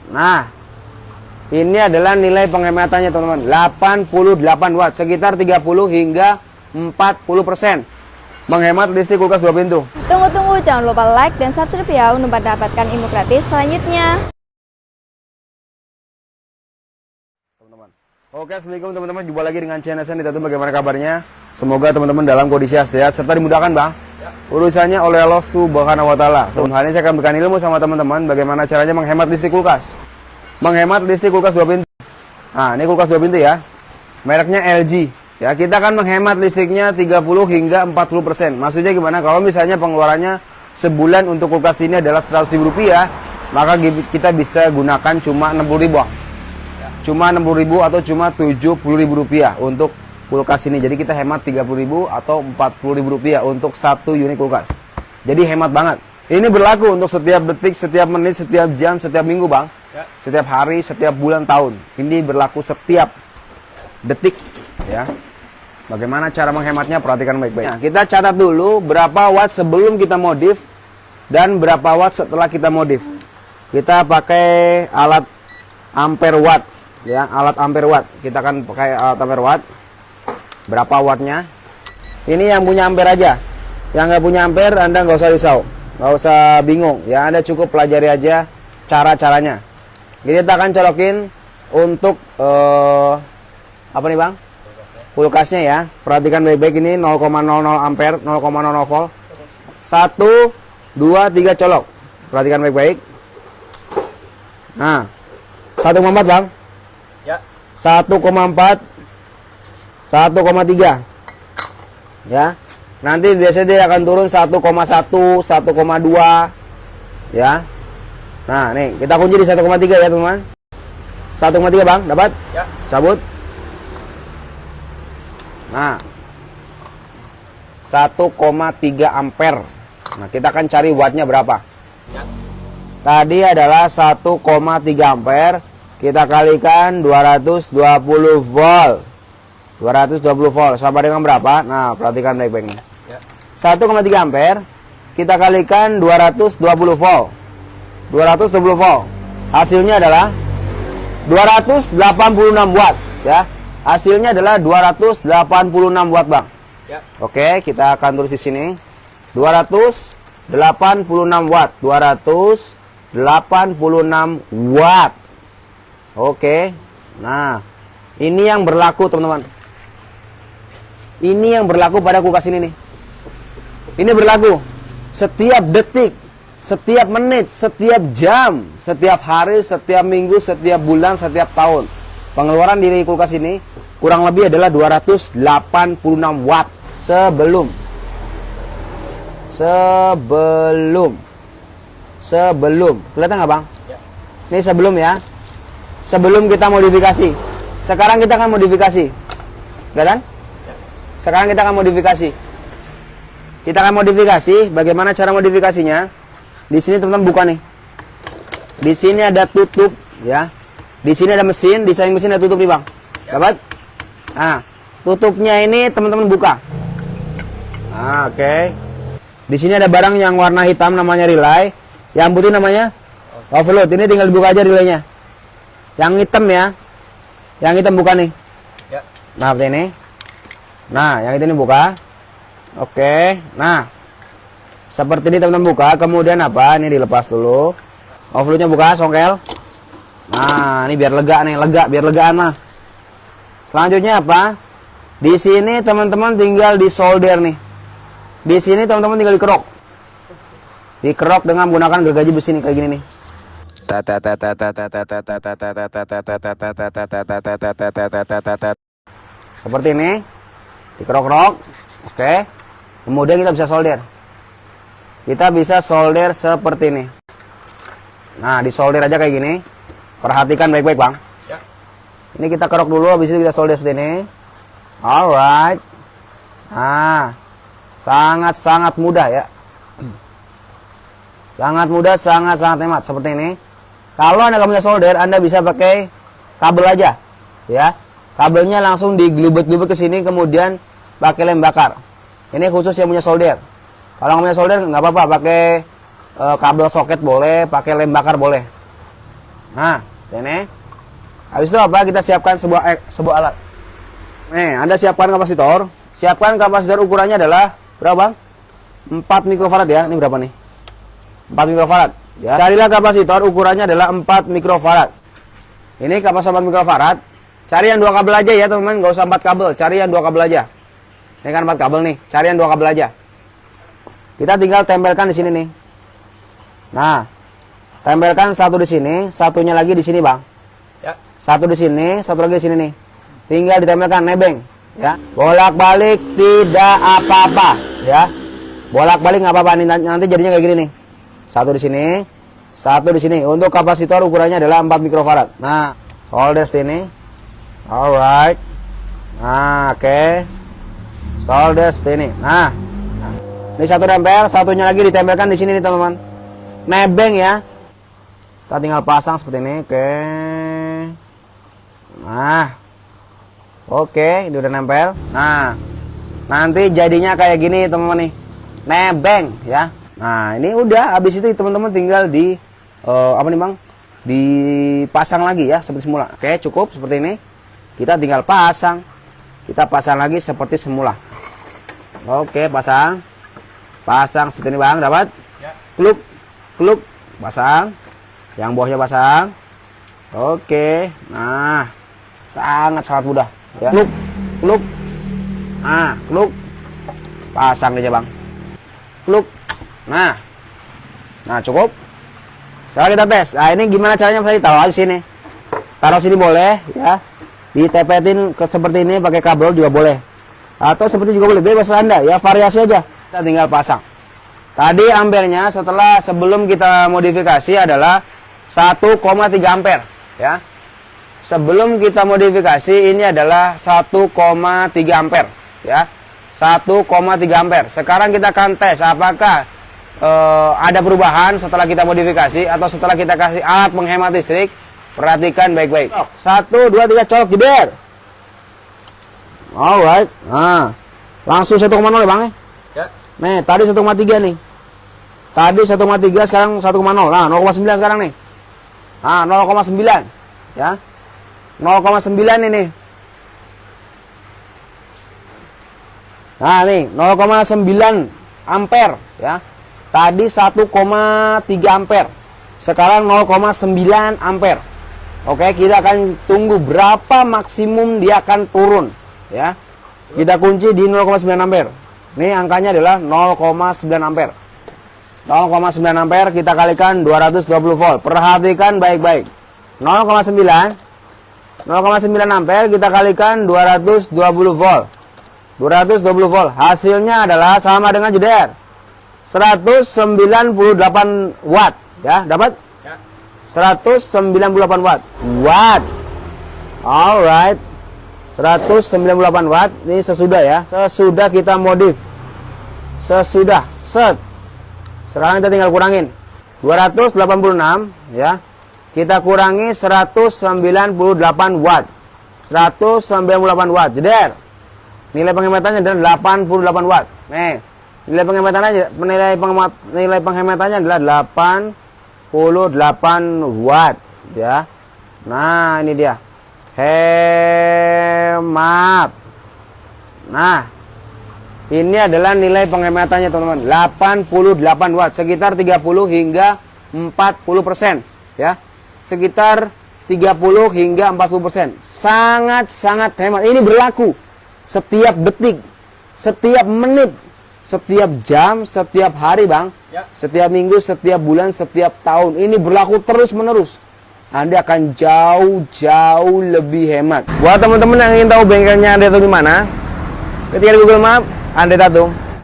Nah, ini adalah nilai penghematannya teman-teman, 88 watt, sekitar 30 hingga 40% menghemat listrik kulkas 2 pintu. Tunggu-tunggu, jangan lupa like dan subscribe ya untuk mendapatkan info gratis selanjutnya. Teman-teman. Oke, assalamualaikum teman-teman, jumpa lagi dengan channel saya. Bagaimana kabarnya? Semoga teman-teman dalam kondisi sehat serta dimudahkan bang urusannya oleh Allah Subhanahu wa Ta'ala. Sebelum hal ini saya akan berikan ilmu sama teman-teman bagaimana caranya menghemat listrik kulkas. Menghemat listrik kulkas 2 pintu. Nah, ini kulkas 2 pintu ya. Mereknya LG. Ya, kita akan menghemat listriknya 30 hingga 40%. Maksudnya gimana? Kalau misalnya pengeluarannya sebulan untuk kulkas ini adalah Rp100.000, maka kita bisa gunakan cuma Rp60.000 bang. Cuma Rp60.000 atau cuma Rp70.000 untuk kulkas ini. Jadi kita hemat Rp30.000 atau Rp40.000 untuk satu unit kulkas. Jadi hemat banget. Ini berlaku untuk setiap detik, setiap menit, setiap jam, setiap minggu bang. Setiap hari, setiap bulan, tahun. Ini berlaku setiap detik ya. Bagaimana cara menghematnya? Perhatikan baik-baik. Nah, kita catat dulu berapa watt sebelum kita modif dan berapa watt setelah kita modif. Kita pakai alat ampere watt ya, alat ampere watt. Kita akan pakai alat ampere watt. Berapa wattnya? Ini yang punya ampere aja. Yang nggak punya ampere Anda nggak usah risau, nggak usah bingung ya. Anda cukup pelajari aja cara-caranya. Jadi kita akan colokin untuk apa nih bang? Kulkasnya ya. Perhatikan baik-baik, ini 0,00 ampere, 0,00 volt. 1, 2, 3 colok. Perhatikan baik-baik. Nah, 1,4 bang. Ya. 1,4, 1,3 ya. Nanti biasanya dia akan turun 1,1, 1,2 ya. Nah, nih kita kunci di 1,3 ya teman-teman. 1,3 bang, dapat? Ya. Cabut. Nah, 1,3 ampere. Nah, kita akan cari wattnya berapa. Ya. Tadi adalah 1,3 ampere. Kita kalikan 220 volt. 220 volt sama dengan berapa? Nah, perhatikan baik-baik nih. Ya. 1,3 ampere kita kalikan 220 volt. 220 volt. Hasilnya adalah 286 watt ya. Hasilnya adalah 286 watt, Bang. Ya. Oke, kita akan tulis di sini. 286 watt. 286 watt. Oke. Nah, ini yang berlaku, teman-teman. Ini yang berlaku pada kulkas ini nih. Ini berlaku setiap detik, setiap menit, setiap jam, setiap hari, setiap minggu, setiap bulan, setiap tahun. Pengeluaran dari kulkas ini kurang lebih adalah 286 watt sebelum kelihatan nggak bang? Ya. Ini sebelum ya, sebelum kita modifikasi. Sekarang kita akan modifikasi, kelihatan? Sekarang kita akan modifikasi. Kita akan modifikasi. Bagaimana cara modifikasinya? Di sini teman-teman buka nih. Di sini ada tutup ya. Di sini ada mesin. Di samping mesin ada tutup nih bang. Dapat? Nah, tutupnya ini teman-teman buka. Nah, oke. Di sini ada barang yang warna hitam namanya relay. Yang putih namanya overload. Ini tinggal dibuka aja relaynya. Yang hitam ya. Yang hitam buka nih. Ya. Nah, seperti ini. Nah, yang ini buka. Oke. Nah, seperti ini teman-teman buka. Kemudian apa? Ini dilepas dulu. Overloadnya buka, songkel. Nah, ini biar lega nih, biar legaan mah. Selanjutnya apa? Di sini teman-teman tinggal disolder nih. Di sini teman-teman tinggal dikerok. Dikerok dengan menggunakan gergaji besi nih kayak gini nih. Seperti ini. Dikerok-kerok. Oke. Kemudian kita bisa solder. Kita bisa solder seperti ini. Nah, disolder aja kayak gini. Perhatikan baik-baik, Bang. Ya. Ini kita kerok dulu, habis itu kita solder seperti ini. Alright. Nah, sangat-sangat mudah ya. Sangat mudah, sangat-sangat hemat seperti ini. Kalau Anda nggak punya solder, Anda bisa pakai kabel aja, ya. Kabelnya langsung digelubet-gelubet ke sini, kemudian pakai lem bakar. Ini khusus yang punya solder. Kalau nggak punya solder nggak apa-apa, pakai kabel soket boleh, pakai lem bakar boleh. Nah, ini. Habis itu apa? Kita siapkan sebuah alat. Nih, Anda siapkan kapasitor. Siapkan kapasitor, ukurannya adalah berapa, Bang? 4 mikrofarad ya. Ini berapa nih? 4 mikrofarad. Ya. Carilah kapasitor, ukurannya adalah 4 mikrofarad. Ini kapasitor 4 mikrofarad. Cari yang 2 kabel aja ya, teman-teman. Nggak usah 4 kabel. Cari yang 2 kabel aja. Ini kan 4 kabel nih. Cari yang 2 kabel aja. Kita tinggal tempelkan di sini nih. Nah, tempelkan satu di sini, satunya lagi di sini, Bang. Ya. Satu di sini, satu lagi di sini nih. Tinggal ditempelkan, nebeng, ya. Bolak-balik tidak apa-apa, ya. Bolak-balik nggak apa-apa, nanti jadinya kayak gini nih. Satu di sini, satu di sini. Untuk kapasitor ukurannya adalah 4 mikrofarad. Nah, solder sini. Alright. Nah, oke. Solder seperti ini. Nah, ini satu tempel, satunya lagi ditempelkan di sini nih, teman-teman. Nebeng ya. Kita tinggal pasang seperti ini. Oke. Nah. Oke, ini udah nempel. Nah, nanti jadinya kayak gini, teman-teman nih. Nebeng ya. Nah, ini udah, habis itu teman-teman tinggal di apa nih, Bang? Dipasang lagi ya seperti semula. Oke, cukup seperti ini. Kita tinggal pasang. Kita pasang lagi seperti semula. Oke, pasang. Pasang seperti ini, Bang, dapat? Ya. Kluk, pasang. Yang bawahnya pasang. Oke. Nah, sangat mudah ya. Kluk. Nah, kluk. Pasang aja, Bang. Kluk. Nah, cukup. Sekarang kita tes. Nah, ini gimana caranya? Saya taruh aja sini. Taruh sini boleh ya. Ditepetin seperti ini pakai kabel juga boleh. Atau seperti juga boleh, bebas Anda ya, variasi aja. Kita tinggal pasang. Tadi ampernya sebelum kita modifikasi adalah 1,3 ampere ya. Sebelum kita modifikasi ini adalah 1,3 ampere ya. 1,3 ampere. Sekarang kita akan tes apakah ada perubahan setelah kita modifikasi atau setelah kita kasih alat penghemat listrik. Perhatikan baik-baik. 1, 2, 3, colok jeder. Alright. Nah, langsung 1,0 ya, Bang ya. Nih, tadi 1,3 nih. Tadi 1,3, sekarang 1,0. Nah, 0,9 sekarang nih. Nah, 0,9 ya. 0,9 ini. Nah, nih 0,9 ampere ya. Tadi 1,3 ampere. Sekarang 0,9 ampere. Oke, kita akan tunggu berapa maksimum dia akan turun ya. Kita kunci di 0,9 ampere. Ini angkanya adalah 0,9 ampere. 0,9 ampere kita kalikan 220 volt. Perhatikan baik-baik. 0,9 ampere kita kalikan 220 volt. 220 volt. Hasilnya adalah sama dengan jeder. 198 watt ya, dapat? 198 watt. Alright. 198 watt. Ini sesudah ya. Sesudah kita modif. Sesudah. Set. Sekarang kita tinggal kurangin. 286 ya. Kita kurangi 198 watt. 198 watt. Jeder. Nilai penghematannya adalah 88 watt. Nih. Nilai penghematannya adalah 88 watt ya. Nah, ini dia. Hemat. Nah, ini adalah nilai penghematannya, teman-teman. 88 watt, sekitar 30 hingga 40% ya. Sekitar 30 hingga 40%. Sangat hemat. Ini berlaku setiap detik, setiap menit, setiap jam, setiap hari, Bang. Ya. Setiap minggu, setiap bulan, setiap tahun. Ini berlaku terus-menerus. Anda akan jauh lebih hemat. Buat teman-teman yang ingin tahu bengkelnya Andre Tattoo di mana, ketika di Google Map, Andre Tattoo.